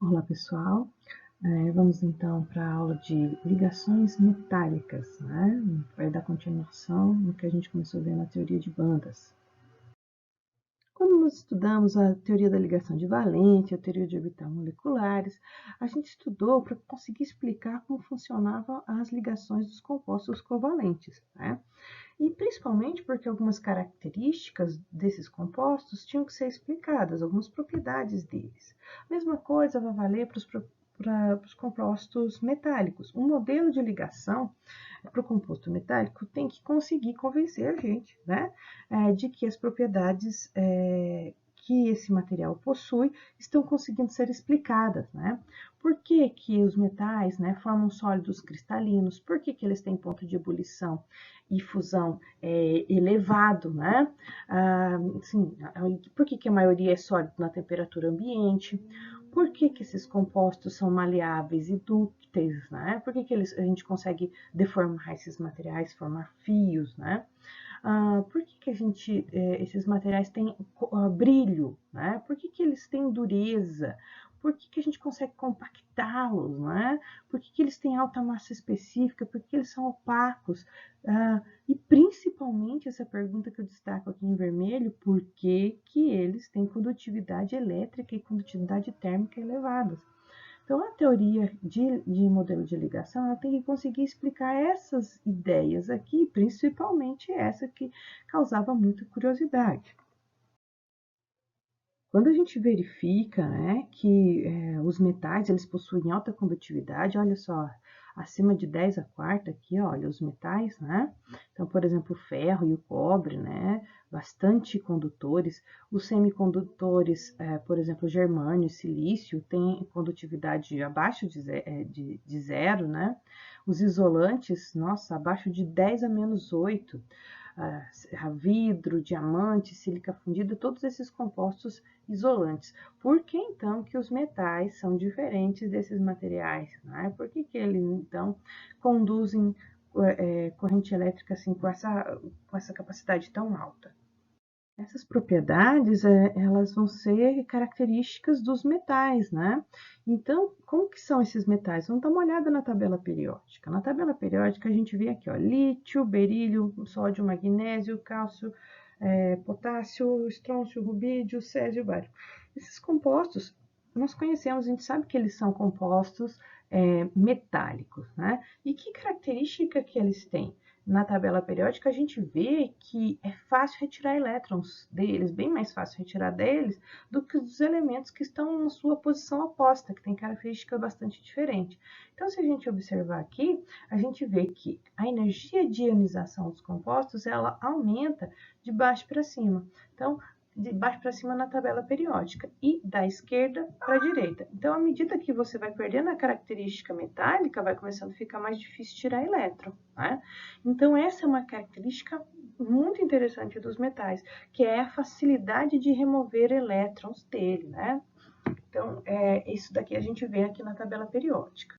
Olá, pessoal. Vamos então para a aula de ligações metálicas, né? Vai dar continuação no que a gente começou a ver na teoria de bandas. Quando nós estudamos a teoria da ligação de valente, a teoria de orbital moleculares, a gente estudou para conseguir explicar como funcionavam as ligações dos compostos covalentes, né? E principalmente porque algumas características desses compostos tinham que ser explicadas, algumas propriedades deles. A mesma coisa vai valer para os compostos metálicos. Um modelo de ligação para o composto metálico tem que conseguir convencer a gente, né, de que as propriedades que esse material possui estão conseguindo ser explicadas, né? Por que, que os metais, né, formam sólidos cristalinos? Por que, que eles têm ponto de ebulição e fusão elevado, né? Sim, por que, que a maioria é sólido na temperatura ambiente? Por que, que esses compostos são maleáveis e dúcteis, né? Por que, que a gente consegue deformar esses materiais, formar fios, né? Por que, que esses materiais têm brilho, né? Por que, que eles têm dureza? Por que, que a gente consegue compactá-los, né? Por que, que eles têm alta massa específica? Por que eles são opacos? E principalmente essa pergunta que eu destaco aqui em vermelho, por que, que eles têm condutividade elétrica e condutividade térmica elevadas? Então, a teoria de modelo de ligação ela tem que conseguir explicar essas ideias aqui, principalmente essa que causava muita curiosidade. Quando a gente verifica, né, que os metais eles possuem alta condutividade, olha só, acima de 10 a quarta aqui, olha, os metais, né? Então, por exemplo, o ferro e o cobre, né? Bastante condutores. Os semicondutores, por exemplo, o germânio e silício, têm condutividade abaixo de zero, né? Os isolantes, nossa, abaixo de 10 a menos 8. Vidro, diamante, sílica fundida, todos esses compostos isolantes. Por que então que os metais são diferentes desses materiais? Né? Por que, que eles então conduzem corrente elétrica assim com essa capacidade tão alta? Essas propriedades, elas vão ser características dos metais, né? Então, como que são esses metais? Vamos dar uma olhada na tabela periódica. Na tabela periódica, a gente vê aqui, ó, lítio, berílio, sódio, magnésio, cálcio, potássio, estrôncio, rubídio, césio, bário. Esses compostos, nós conhecemos, a gente sabe que eles são compostos metálicos, né? E que característica que eles têm? Na tabela periódica, a gente vê que é fácil retirar elétrons deles, bem mais fácil retirar deles do que dos elementos que estão na sua posição oposta, que tem característica bastante diferente. Então, se a gente observar aqui, a gente vê que a energia de ionização dos compostos, ela aumenta de baixo para cima. Então, de baixo para cima na tabela periódica e da esquerda para a direita. Então, à medida que você vai perdendo a característica metálica, vai começando a ficar mais difícil tirar elétron, né? Então, essa é uma característica muito interessante dos metais, que é a facilidade de remover elétrons dele, né? Então, isso daqui a gente vê aqui na tabela periódica.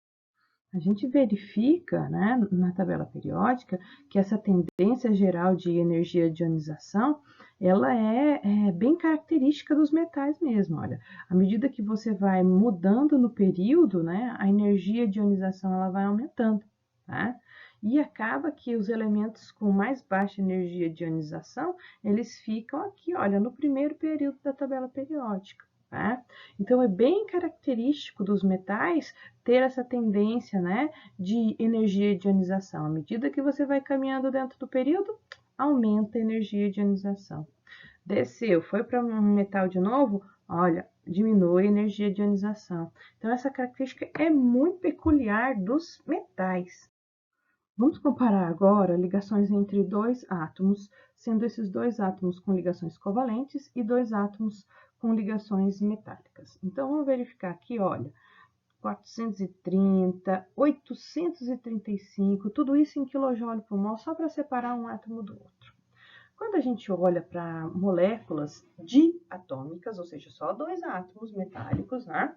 A gente verifica, né, na tabela periódica, que essa tendência geral de energia de ionização, ela é bem característica dos metais mesmo, olha. À medida que você vai mudando no período, né, a energia de ionização ela vai aumentando, tá? E acaba que os elementos com mais baixa energia de ionização, eles ficam aqui, olha, no primeiro período da tabela periódica. Tá? Então, é bem característico dos metais ter essa tendência, né, de energia de ionização. À medida que você vai caminhando dentro do período, aumenta a energia de ionização. Desceu, foi para um metal de novo, olha, diminui a energia de ionização. Então, essa característica é muito peculiar dos metais. Vamos comparar agora ligações entre dois átomos, sendo esses dois átomos com ligações covalentes e dois átomos com ligações metálicas. Então, vamos verificar aqui, olha, 430, 835, tudo isso em kJ por mol, só para separar um átomo do outro. Quando a gente olha para moléculas diatômicas, ou seja, só dois átomos metálicos, né?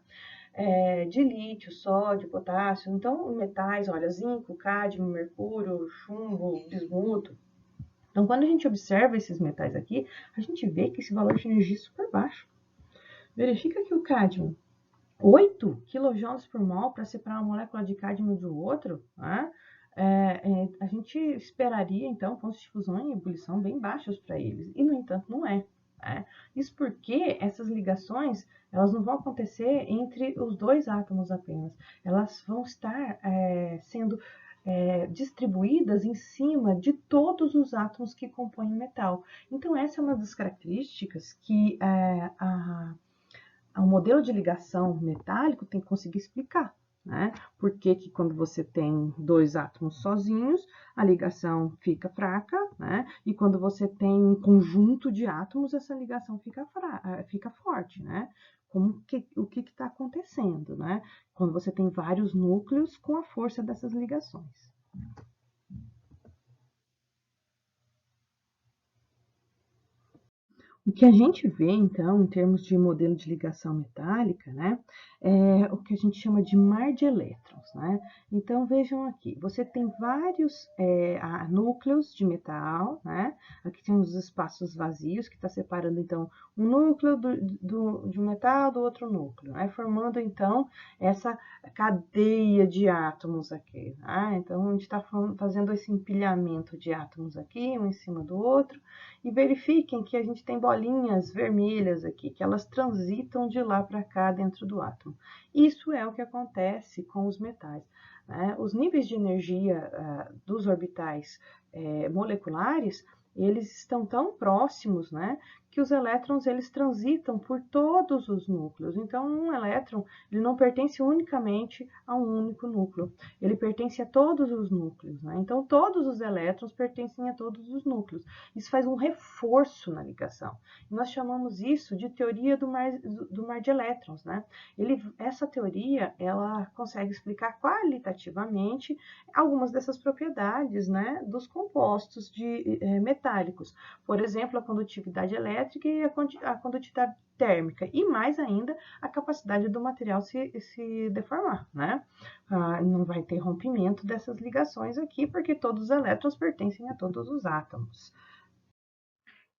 De lítio, sódio, potássio, então metais, olha, zinco, cádmio, mercúrio, chumbo, bismuto. Então, quando a gente observa esses metais aqui, a gente vê que esse valor de energia é super baixo. Verifica que o cádmio 8 kJ por mol para separar uma molécula de cádmio do outro, né? A gente esperaria, então, pontos de fusão em ebulição bem baixos para eles, e, no entanto, não é. Né? Isso porque essas ligações elas não vão acontecer entre os dois átomos apenas, elas vão estar sendo distribuídas em cima de todos os átomos que compõem o metal. Então, essa é uma das características que o modelo de ligação metálico tem que conseguir explicar. Né? Por que quando você tem dois átomos sozinhos, a ligação fica fraca, né? E quando você tem um conjunto de átomos, essa ligação fica forte, né? O que está acontecendo, né? Quando você tem vários núcleos com a força dessas ligações. O que a gente vê, então, em termos de modelo de ligação metálica, né, é o que a gente chama de mar de elétrons, né? Então, vejam aqui, você tem vários núcleos de metal, né? Aqui tem os espaços vazios, que está separando, então, um núcleo de um metal do outro núcleo, né? Formando, então, essa cadeia de átomos aqui, né? Então, a gente está fazendo esse empilhamento de átomos aqui, um em cima do outro, e verifiquem que a gente tem bolinhas vermelhas aqui, que elas transitam de lá para cá dentro do átomo. Isso é o que acontece com os metais. Né? Os níveis de energia dos orbitais moleculares, eles estão tão próximos, né, que os elétrons eles transitam por todos os núcleos. Então, um elétron ele não pertence unicamente a um único núcleo, ele pertence a todos os núcleos. Né? Então, todos os elétrons pertencem a todos os núcleos. Isso faz um reforço na ligação. Nós chamamos isso de teoria do mar de elétrons. Né? Essa teoria ela consegue explicar qualitativamente algumas dessas propriedades, né, dos compostos metálicos. Por exemplo, a condutividade elétrica e a condutividade térmica, e mais ainda a capacidade do material se deformar, né? Não vai ter rompimento dessas ligações aqui, porque todos os elétrons pertencem a todos os átomos.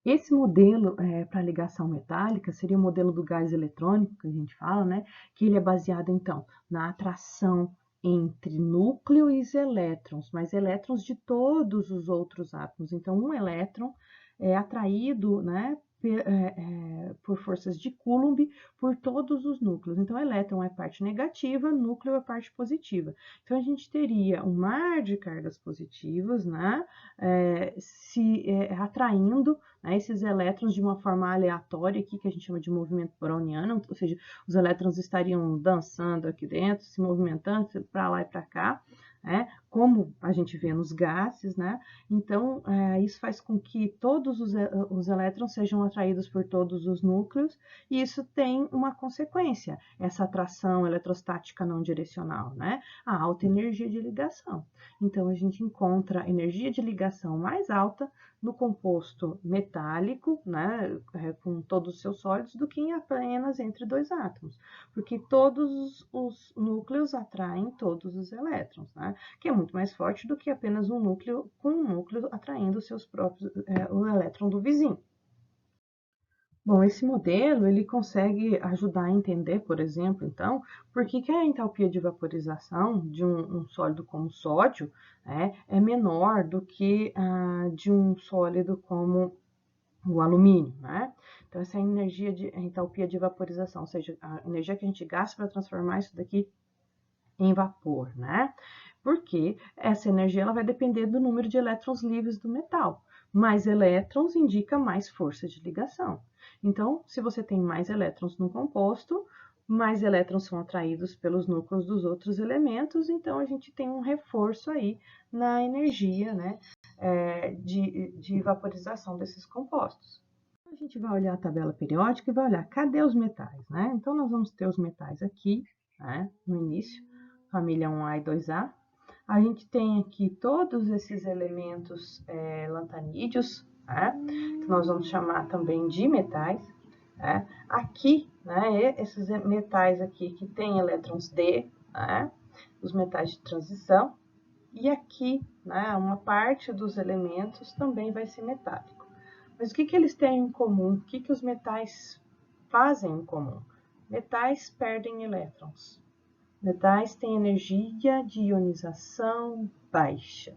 Esse modelo para ligação metálica seria o modelo do gás eletrônico, que a gente fala, né? Que ele é baseado, então, na atração entre núcleos e elétrons, mas elétrons de todos os outros átomos. Então, um elétron é atraído, né, por forças de Coulomb por todos os núcleos. Então, elétron é parte negativa, núcleo é parte positiva. Então, a gente teria um mar de cargas positivas, né, atraindo, né, esses elétrons de uma forma aleatória aqui, que a gente chama de movimento browniano, ou seja, os elétrons estariam dançando aqui dentro, se movimentando para lá e para cá, né, como a gente vê nos gases, né? Então, isso faz com que todos os elétrons sejam atraídos por todos os núcleos, e isso tem uma consequência, essa atração eletrostática não direcional, né? A alta energia de ligação. Então, a gente encontra energia de ligação mais alta no composto metálico, né, com todos os seus sólidos, do que em apenas entre dois átomos, porque todos os núcleos atraem todos os elétrons, né, que é muito mais forte do que apenas um núcleo com um núcleo atraindo seus próprios, o elétron do vizinho. Bom, esse modelo ele consegue ajudar a entender, por exemplo, então, por que a entalpia de vaporização de um sólido como sódio é menor do que a de um sólido como o alumínio, né? Então, essa é a entalpia de vaporização, ou seja, a energia que a gente gasta para transformar isso daqui em vapor, né? Porque essa energia ela vai depender do número de elétrons livres do metal. Mais elétrons indica mais força de ligação. Então, se você tem mais elétrons no composto, mais elétrons são atraídos pelos núcleos dos outros elementos, então a gente tem um reforço aí na energia, né, de vaporização desses compostos. A gente vai olhar a tabela periódica e vai olhar cadê os metais, né? Então, nós vamos ter os metais aqui, né, no início, família 1A e 2A. A gente tem aqui todos esses elementos lantanídeos, né, que nós vamos chamar também de metais. Né? Aqui, né, esses metais aqui que tem elétrons D, né, os metais de transição, e aqui, né, uma parte dos elementos também vai ser metálico. Mas o que eles têm em comum? O que os metais fazem em comum? Metais perdem elétrons. Metais têm energia de ionização baixa.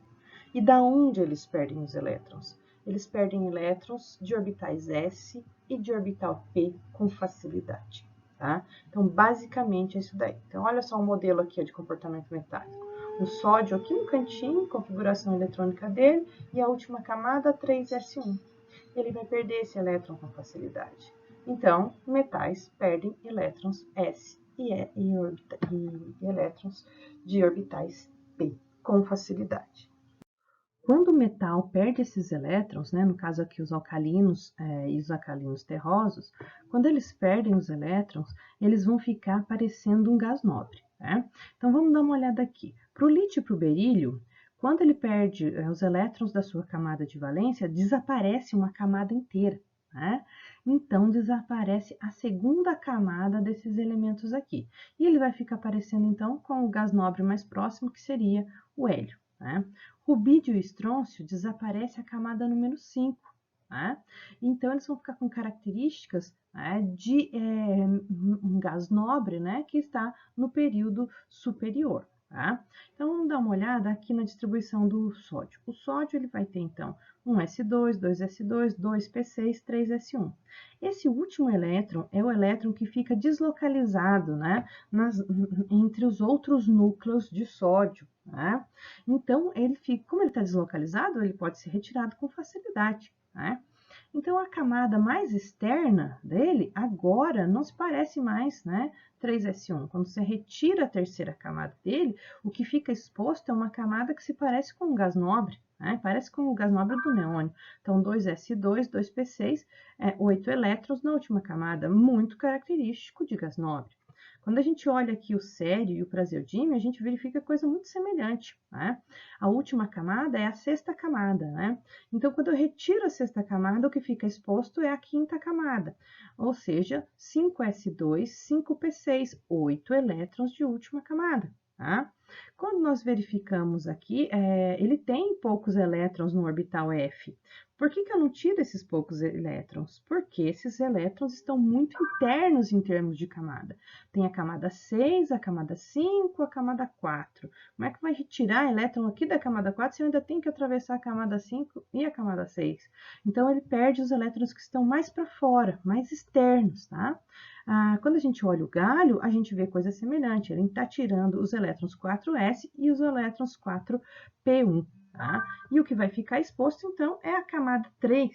E da onde eles perdem os elétrons? Eles perdem elétrons de orbitais S e de orbital P com facilidade. Tá? Então, basicamente é isso daí. Então, olha só o modelo aqui de comportamento metálico. O sódio aqui no cantinho, configuração eletrônica dele, e a última camada, 3s1. Ele vai perder esse elétron com facilidade. Então, metais perdem elétrons S e elétrons de orbitais P com facilidade. Quando o metal perde esses elétrons, né, no caso aqui os alcalinos e os alcalinos terrosos, quando eles perdem os elétrons, eles vão ficar parecendo um gás nobre. Né? Então vamos dar uma olhada aqui. Para o lítio e para o berílio, quando ele perde os elétrons da sua camada de valência, desaparece uma camada inteira. Né? Então desaparece a segunda camada desses elementos aqui. E ele vai ficar parecendo então com o gás nobre mais próximo, que seria o hélio. Né? Rubídio e estrôncio desaparece a camada número 5. Né? Então, eles vão ficar com características de um gás nobre, né, que está no período superior. Tá? Então, vamos dar uma olhada aqui na distribuição do sódio. O sódio ele vai ter, então, 1s2, 2s2, 2p6, 3s1. Esse último elétron é o elétron que fica deslocalizado, né, entre os outros núcleos de sódio. Né? Então, como ele está deslocalizado, ele pode ser retirado com facilidade. Né? Então, a camada mais externa dele agora não se parece mais, né, 3s1. Quando você retira a terceira camada dele, o que fica exposto é uma camada que se parece com um gás nobre, né? Parece com o gás nobre do neônio. Então, 2s2, 2p6, 8 elétrons na última camada, muito característico de gás nobre. Quando a gente olha aqui o sério e o praseodímio, a gente verifica coisa muito semelhante. Né? A última camada é a sexta camada. Né? Então, quando eu retiro a sexta camada, o que fica exposto é a quinta camada, ou seja, 5s2, 5p6, 8 elétrons de última camada. Tá? Quando nós verificamos aqui, ele tem poucos elétrons no orbital F. Por que eu não tiro esses poucos elétrons? Porque esses elétrons estão muito internos em termos de camada. Tem a camada 6, a camada 5, a camada 4. Como é que vai retirar elétron aqui da camada 4 se eu ainda tenho que atravessar a camada 5 e a camada 6? Então, ele perde os elétrons que estão mais para fora, mais externos, tá? Quando a gente olha o galho, a gente vê coisa semelhante. Ele está tirando os elétrons 4s e os elétrons 4p1. Tá? E o que vai ficar exposto, então, é a camada 3.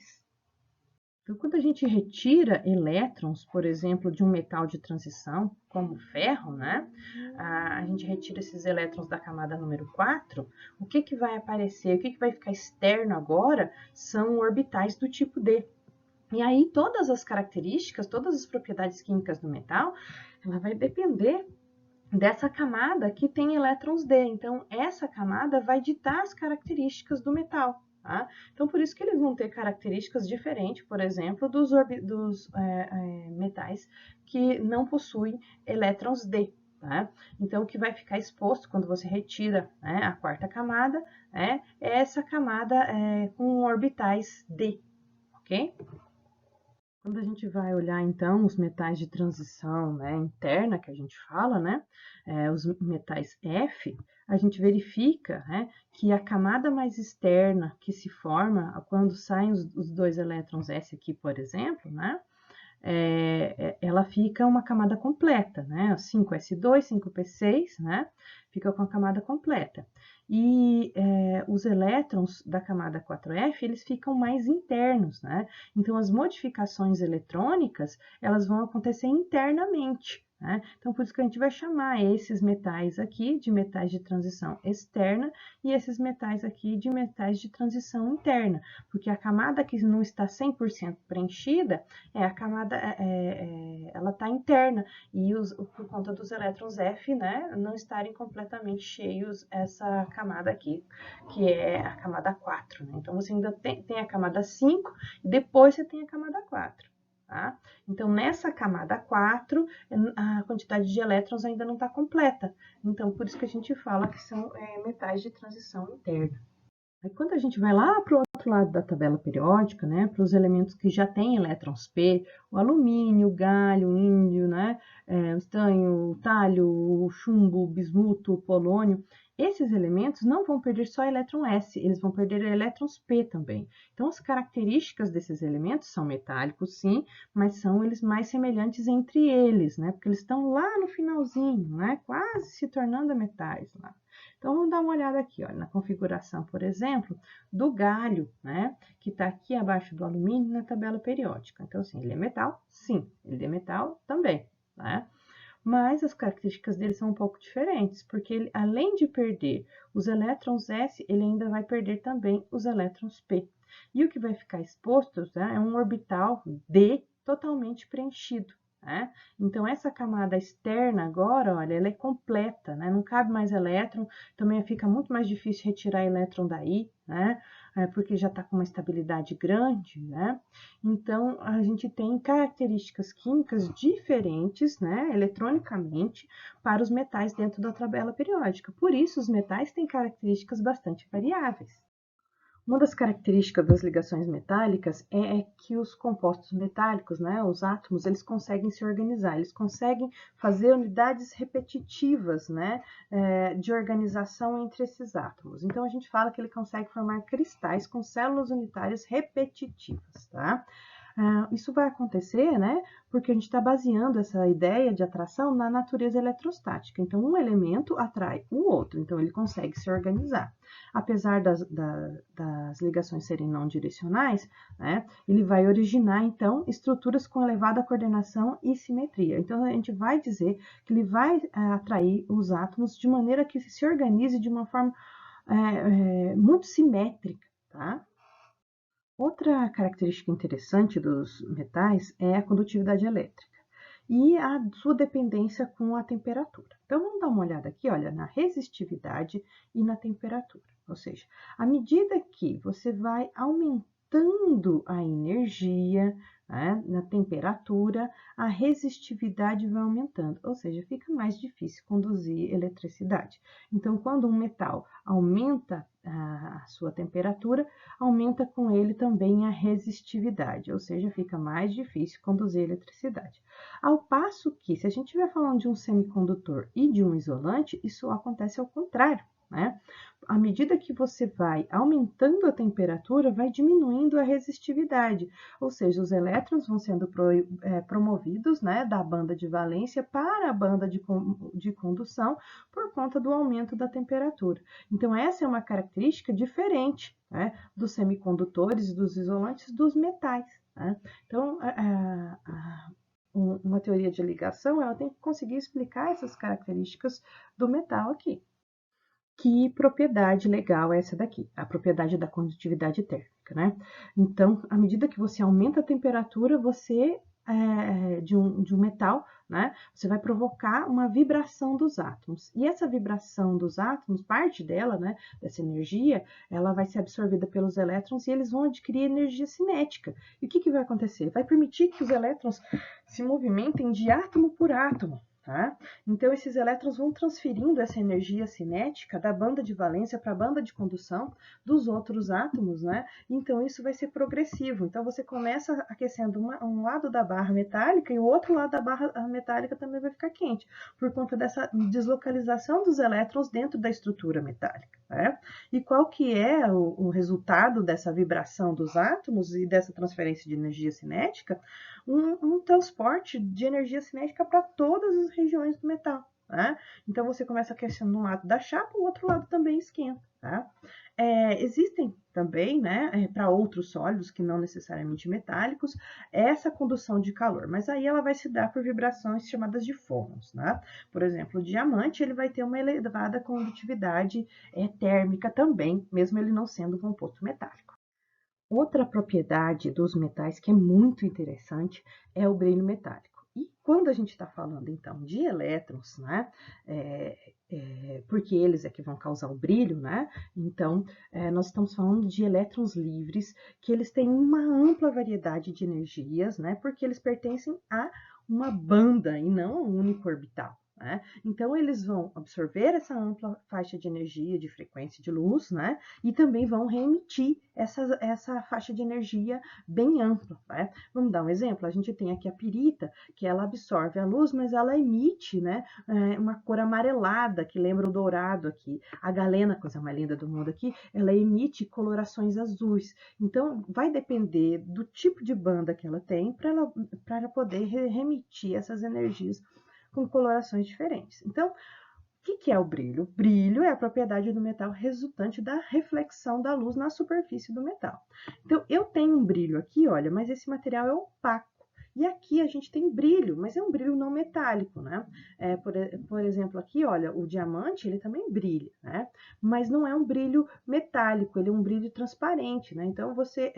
Então, quando a gente retira elétrons, por exemplo, de um metal de transição, como o ferro, né? A gente retira esses elétrons da camada número 4, o que vai aparecer, o que vai ficar externo agora são orbitais do tipo D. E aí, todas as características, todas as propriedades químicas do metal, ela vai depender dessa camada que tem elétrons D. Então, essa camada vai ditar as características do metal. Tá? Então, por isso que eles vão ter características diferentes, por exemplo, dos metais que não possuem elétrons D. Tá? Então, o que vai ficar exposto quando você retira, né, a quarta camada é essa camada com orbitais D. Ok? Quando a gente vai olhar, então, os metais de transição, né, interna, que a gente fala, né, os metais F, a gente verifica, né, que a camada mais externa que se forma quando saem os dois elétrons S aqui, por exemplo, né, ela fica uma camada completa, né, 5s2, 5p6, né, fica com a camada completa. E os elétrons da camada 4F, eles ficam mais internos, né? Então, as modificações eletrônicas, elas vão acontecer internamente, né? Então, por isso que a gente vai chamar esses metais aqui de metais de transição externa e esses metais aqui de metais de transição interna, porque a camada que não está 100% preenchida, a camada, ela está interna, e por conta dos elétrons F, né, não estarem completamente cheios essa camada aqui, que é a camada 4. Né? Então, você ainda tem a camada 5, e depois você tem a camada 4. Tá? Então, nessa camada 4, a quantidade de elétrons ainda não está completa. Então, por isso que a gente fala que são metais de transição interna. Aí, quando a gente vai lá para o outro lado da tabela periódica, né, para os elementos que já têm elétrons P, o alumínio, o galho, o índio, né, o estanho, o talho, o chumbo, o bismuto, o polônio, esses elementos não vão perder só elétron S, eles vão perder elétrons P também. Então, as características desses elementos são metálicos, sim, mas são eles mais semelhantes entre eles, né? Porque eles estão lá no finalzinho, né? Quase se tornando metais lá. Então, vamos dar uma olhada aqui, olha, na configuração, por exemplo, do galho, né? Que está aqui abaixo do alumínio na tabela periódica. Então, assim, ele é metal? Sim. Ele é metal? Também, né? Mas as características dele são um pouco diferentes, porque ele, além de perder os elétrons S, ele ainda vai perder também os elétrons P. E o que vai ficar exposto, né, é um orbital D totalmente preenchido. Né? Então, essa camada externa agora, olha, ela é completa, né? Não cabe mais elétron, também fica muito mais difícil retirar elétron daí, né? Porque já está com uma estabilidade grande, né? Então, a gente tem características químicas diferentes, né, eletronicamente, para os metais dentro da tabela periódica. Por isso, os metais têm características bastante variáveis. Uma das características das ligações metálicas é que os compostos metálicos, né, os átomos, eles conseguem se organizar, eles conseguem fazer unidades repetitivas, né, de organização entre esses átomos. Então, a gente fala que ele consegue formar cristais com células unitárias repetitivas, tá? Isso vai acontecer, né, porque a gente está baseando essa ideia de atração na natureza eletrostática. Então, um elemento atrai o outro, então ele consegue se organizar. Apesar das ligações serem não direcionais, né, ele vai originar, então, estruturas com elevada coordenação e simetria. Então, a gente vai dizer que ele vai atrair os átomos de maneira que se organize de uma forma muito simétrica, tá? Outra característica interessante dos metais é a condutividade elétrica e a sua dependência com a temperatura. Então, vamos dar uma olhada aqui, olha, na resistividade e na temperatura. Ou seja, à medida que você vai aumentando a energia, né, na temperatura, a resistividade vai aumentando, ou seja, fica mais difícil conduzir eletricidade. Então, quando um metal aumenta a sua temperatura, aumenta com ele também a resistividade, ou seja, fica mais difícil conduzir eletricidade. Ao passo que, se a gente estiver falando de um semicondutor e de um isolante, isso acontece ao contrário, né? À medida que você vai aumentando a temperatura, vai diminuindo a resistividade, ou seja, os elétrons vão sendo promovidos, né, da banda de valência para a banda de condução por conta do aumento da temperatura. Então, essa é uma característica diferente, né, dos semicondutores e dos isolantes dos metais. Né? Então, uma teoria de ligação, ela tem que conseguir explicar essas características do metal aqui. Que propriedade legal é essa daqui? A propriedade da condutividade térmica, né? Então, à medida que você aumenta a temperatura, você de um metal, né? Você vai provocar uma vibração dos átomos. E essa vibração dos átomos, parte dela, né? Dessa energia, ela vai ser absorvida pelos elétrons e eles vão adquirir energia cinética. E o que vai acontecer? Vai permitir que os elétrons se movimentem de átomo por átomo. Tá? Então, esses elétrons vão transferindo essa energia cinética da banda de valência para a banda de condução dos outros átomos, né? Então, isso vai ser progressivo. Então, você começa aquecendo um lado da barra metálica e o outro lado da barra metálica também vai ficar quente, por conta dessa deslocalização dos elétrons dentro da estrutura metálica. Né? E qual que é o resultado dessa vibração dos átomos e dessa transferência de energia cinética? Um transporte de energia cinética para todas as regiões do metal. Tá? Então, você começa aquecendo um lado da chapa, o outro lado também esquenta. Tá? Existem também, né, para outros sólidos que não necessariamente metálicos, essa condução de calor, mas aí ela vai se dar por vibrações chamadas de fônons. Né? Por exemplo, o diamante ele vai ter uma elevada condutividade térmica também, mesmo ele não sendo um composto metálico. Outra propriedade dos metais que é muito interessante é o brilho metálico. E quando a gente está falando, então, de elétrons, né, porque eles é que vão causar o brilho, né, então, nós estamos falando de elétrons livres, que eles têm uma ampla variedade de energias, né, porque eles pertencem a uma banda e não a um único orbital. né? Então, eles vão absorver essa ampla faixa de energia, de frequência de luz, né? E também vão reemitir essa faixa de energia bem ampla, né? Vamos dar um exemplo? A gente tem aqui a pirita, que ela absorve a luz, mas ela emite, né, uma cor amarelada, que lembra o dourado aqui. A galena, coisa mais linda do mundo aqui, ela emite colorações azuis. Então, vai depender do tipo de banda que ela tem para ela poder remitir essas energias com colorações diferentes. Então, o que é o brilho? O brilho é a propriedade do metal resultante da reflexão da luz na superfície do metal. Então, eu tenho um brilho aqui, olha, mas esse material é opaco. E aqui a gente tem brilho, mas é um brilho não metálico, né? Por exemplo, aqui, olha, o diamante, ele também brilha, né? Mas não é um brilho metálico, ele é um brilho transparente, né? Então, você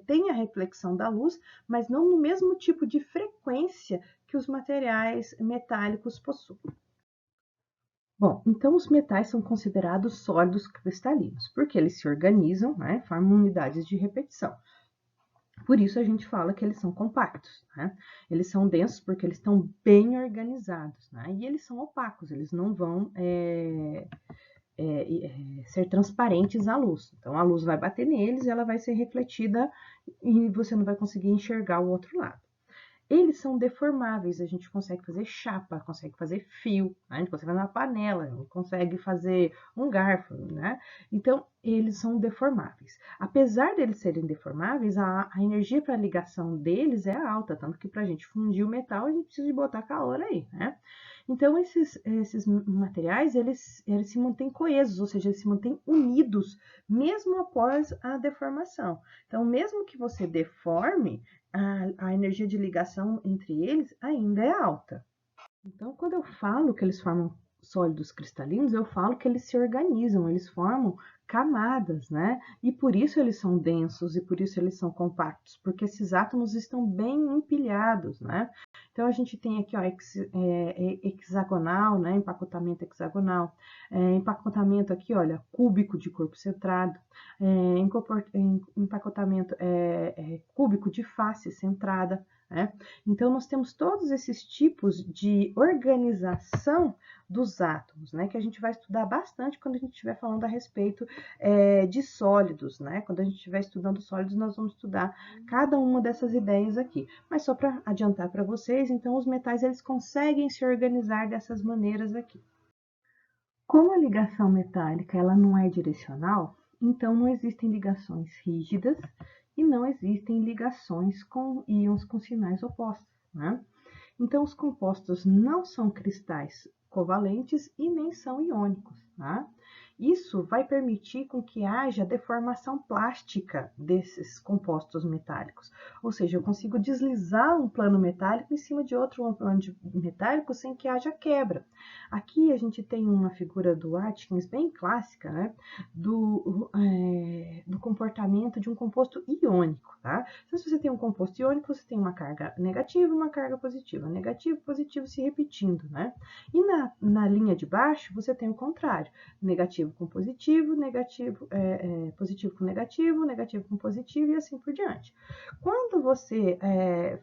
tem a reflexão da luz, mas não no mesmo tipo de frequência que os materiais metálicos possuem. Bom, então os metais são considerados sólidos cristalinos, porque eles se organizam, né, formam unidades de repetição. Por isso a gente fala que eles são compactos, né? Eles são densos porque eles estão bem organizados, né? E eles são opacos, eles não vão ser transparentes à luz. Então a luz vai bater neles e ela vai ser refletida e você não vai conseguir enxergar o outro lado. Eles são deformáveis, a gente consegue fazer chapa, consegue fazer fio, né? A gente consegue fazer uma panela, consegue fazer um garfo, né? Então, eles são deformáveis. Apesar deles serem deformáveis, a energia para ligação deles é alta, tanto que para a gente fundir o metal, a gente precisa de botar calor aí, né? Então, esses materiais, eles se mantêm coesos, ou seja, eles se mantêm unidos, mesmo após a deformação. Então, mesmo que você deforme, a energia de ligação entre eles ainda é alta. Então, quando eu falo que eles formam sólidos cristalinos, eu falo que eles se organizam, eles formam camadas, né? E por isso eles são densos e por isso eles são compactos, porque esses átomos estão bem empilhados, né? Então, a gente tem aqui, ó, hexagonal, né? Empacotamento hexagonal. Empacotamento aqui, olha, cúbico de corpo centrado. Empacotamento cúbico de face centrada. Né? Então, nós temos todos esses tipos de organização dos átomos, né? Que a gente vai estudar bastante quando a gente estiver falando a respeito de sólidos, né? Quando a gente estiver estudando sólidos, nós vamos estudar cada uma dessas ideias aqui. Mas só para adiantar para vocês, então, os metais eles conseguem se organizar dessas maneiras aqui. Como a ligação metálica ela não é direcional, então não existem ligações rígidas e não existem ligações com íons com sinais opostos, né? Então, os compostos não são cristais covalentes e nem são iônicos, tá? Isso vai permitir com que haja deformação plástica desses compostos metálicos. Ou seja, eu consigo deslizar um plano metálico em cima de outro plano metálico sem que haja quebra. Aqui a gente tem uma figura do Atkins bem clássica, né? Do comportamento de um composto iônico, tá? Então, se você tem um composto iônico, você tem uma carga negativa e uma carga positiva. Negativo e positivo se repetindo, né? E na linha de baixo, você tem o contrário. Negativo com positivo, positivo com negativo, negativo com positivo e assim por diante. Quando você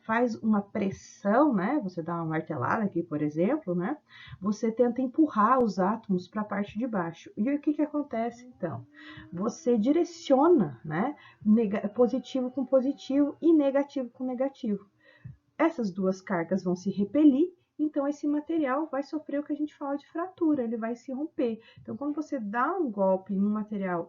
faz uma pressão, né? Você dá uma martelada aqui, por exemplo, né? Você tenta empurrar os átomos para a parte de baixo. E o que acontece, então? Você direciona, né? Positivo com positivo e negativo com negativo. Essas duas cargas vão se repelir, então esse material vai sofrer o que a gente fala de fratura, ele vai se romper. Então, quando você dá um golpe em um material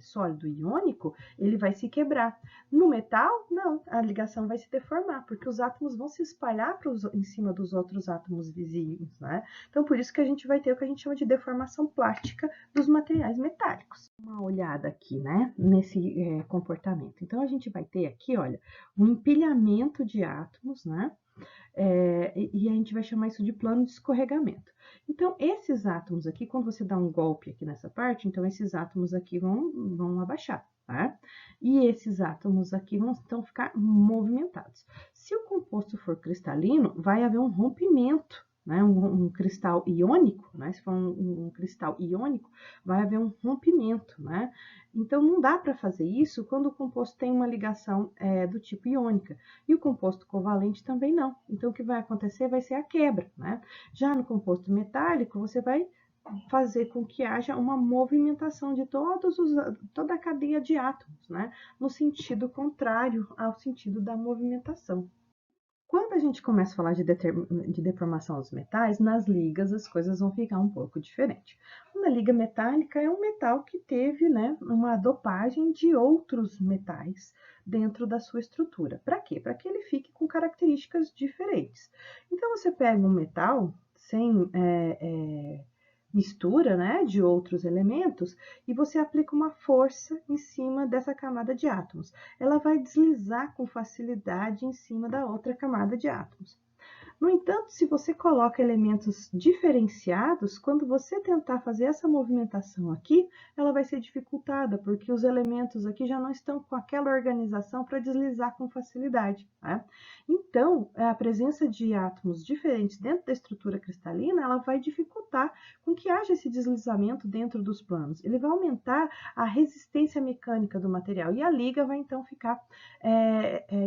sólido iônico, ele vai se quebrar. No metal, não, a ligação vai se deformar, porque os átomos vão se espalhar em cima dos outros átomos vizinhos, né? Então, por isso que a gente vai ter o que a gente chama de deformação plástica dos materiais metálicos. Uma olhada aqui, né, nesse comportamento. Então, a gente vai ter aqui, olha, um empilhamento de átomos, né? E a gente vai chamar isso de plano de escorregamento. Então, esses átomos aqui, quando você dá um golpe aqui nessa parte, então esses átomos aqui vão abaixar, tá? E esses átomos aqui vão então ficar movimentados. Se o composto for cristalino, vai haver um rompimento né, um cristal iônico, né, se for um cristal iônico, vai haver um rompimento, né? Então, não dá para fazer isso quando o composto tem uma ligação do tipo iônica. E o composto covalente também não. Então, o que vai acontecer vai ser a quebra, né? Já no composto metálico, você vai fazer com que haja uma movimentação de toda a cadeia de átomos, né? No sentido contrário ao sentido da movimentação. Quando a gente começa a falar de deformação dos metais, nas ligas as coisas vão ficar um pouco diferentes. Uma liga metálica é um metal que teve, né, uma dopagem de outros metais dentro da sua estrutura. Para quê? Para que ele fique com características diferentes. Então, você pega um metal sem mistura, né, de outros elementos e você aplica uma força em cima dessa camada de átomos. Ela vai deslizar com facilidade em cima da outra camada de átomos. No entanto, se você coloca elementos diferenciados, quando você tentar fazer essa movimentação aqui, ela vai ser dificultada, porque os elementos aqui já não estão com aquela organização para deslizar com facilidade, né? Então, a presença de átomos diferentes dentro da estrutura cristalina, ela vai dificultar com que haja esse deslizamento dentro dos planos. Ele vai aumentar a resistência mecânica do material e a liga vai então ficar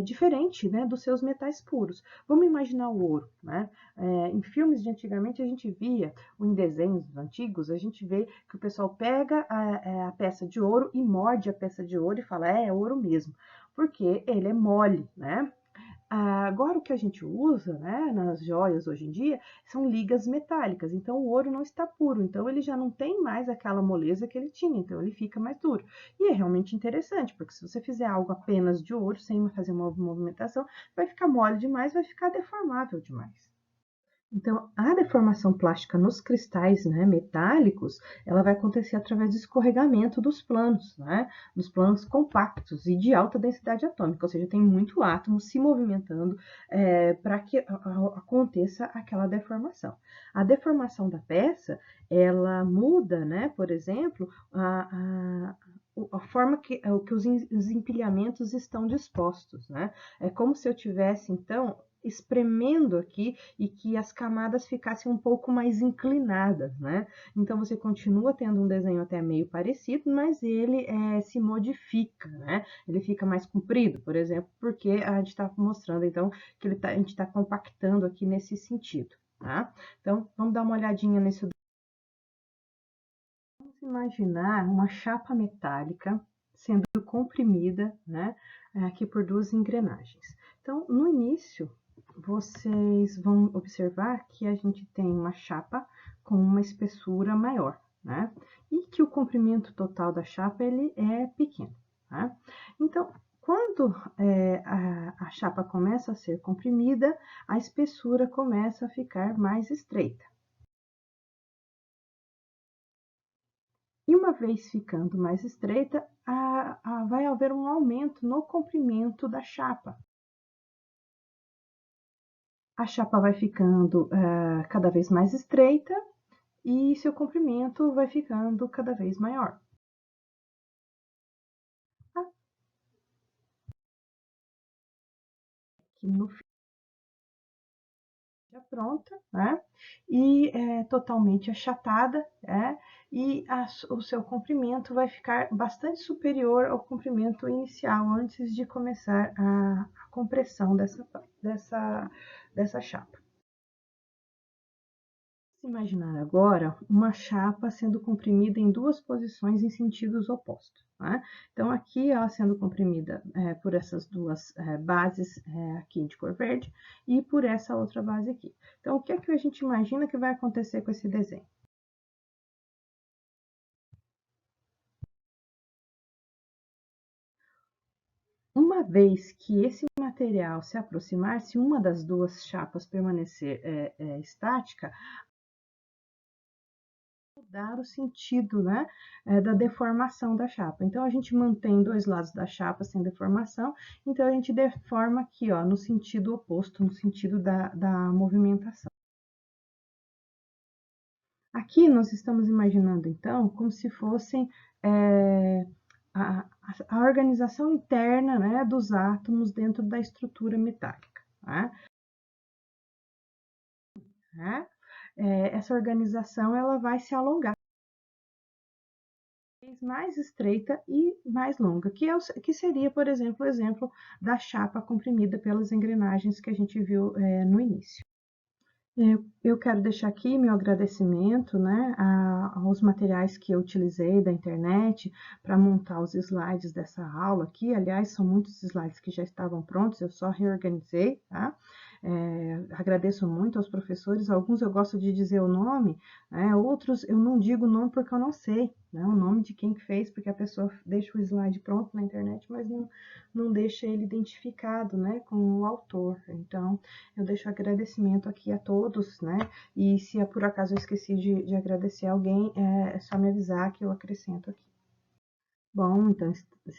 diferente, né, dos seus metais puros. Vamos imaginar o ouro, né? Em filmes de antigamente a gente via, ou em desenhos antigos, a gente vê que o pessoal pega a peça de ouro e morde a peça de ouro e fala, é ouro mesmo, porque ele é mole, né? Agora, o que a gente usa, né, nas joias hoje em dia são ligas metálicas, então o ouro não está puro, então ele já não tem mais aquela moleza que ele tinha, então ele fica mais duro. E é realmente interessante, porque se você fizer algo apenas de ouro, sem fazer uma movimentação, vai ficar mole demais, vai ficar deformável demais. Então, a deformação plástica nos cristais, né, metálicos, ela vai acontecer através do escorregamento dos planos, né, dos planos compactos e de alta densidade atômica, ou seja, tem muito átomo se movimentando para que aconteça aquela deformação. A deformação da peça, ela muda, né, por exemplo, a forma que os empilhamentos estão dispostos, né? É como se eu tivesse, então, espremendo aqui e que as camadas ficassem um pouco mais inclinadas, né? Então você continua tendo um desenho até meio parecido, mas ele se modifica, né? Ele fica mais comprido, por exemplo, porque a gente está mostrando então que a gente está compactando aqui nesse sentido, tá? Então vamos dar uma olhadinha nesse. Vamos imaginar uma chapa metálica sendo comprimida, né? Aqui por duas engrenagens. Então no início vocês vão observar que a gente tem uma chapa com uma espessura maior, né? E que o comprimento total da chapa ele é pequeno, tá? Então, quando a chapa começa a ser comprimida, a espessura começa a ficar mais estreita. E uma vez ficando mais estreita, vai haver um aumento no comprimento da chapa. A chapa vai ficando cada vez mais estreita e seu comprimento vai ficando cada vez maior. Aqui no fim já pronta, né? E totalmente achatada, né? E o seu comprimento vai ficar bastante superior ao comprimento inicial, antes de começar a compressão dessa chapa. Imaginar agora uma chapa sendo comprimida em duas posições em sentidos opostos. Né? Então, aqui ela sendo comprimida por essas duas bases aqui de cor verde e por essa outra base aqui. Então, o que é que a gente imagina que vai acontecer com esse desenho? Uma vez que esse material se aproximar, se uma das duas chapas permanecer estática, mudar o sentido, né, da deformação da chapa. Então, a gente mantém dois lados da chapa sem deformação, então a gente deforma aqui, ó, no sentido oposto, no sentido da movimentação. Aqui nós estamos imaginando, então, como se fossem a organização interna, né, dos átomos dentro da estrutura metálica. Tá? essa organização ela vai se alongar, mais estreita e mais longa, que seria, por exemplo, o exemplo da chapa comprimida pelas engrenagens que a gente viu no início. Eu quero deixar aqui meu agradecimento, né, aos materiais que eu utilizei da internet para montar os slides dessa aula aqui. Aliás, são muitos slides que já estavam prontos, eu só reorganizei, tá? Agradeço muito aos professores, alguns eu gosto de dizer o nome, né, outros eu não digo o nome porque eu não sei, né, o nome de quem fez, porque a pessoa deixa o slide pronto na internet, mas não deixa ele identificado, né, com o autor. Então, eu deixo agradecimento aqui a todos, né, e se por acaso eu esqueci de agradecer alguém, é só me avisar que eu acrescento aqui. Bom, então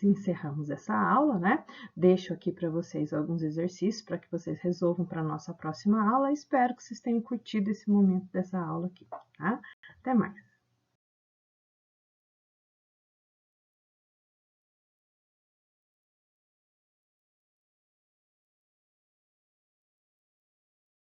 encerramos essa aula, né? Deixo aqui para vocês alguns exercícios para que vocês resolvam para a nossa próxima aula. Espero que vocês tenham curtido esse momento dessa aula aqui, tá? Até mais!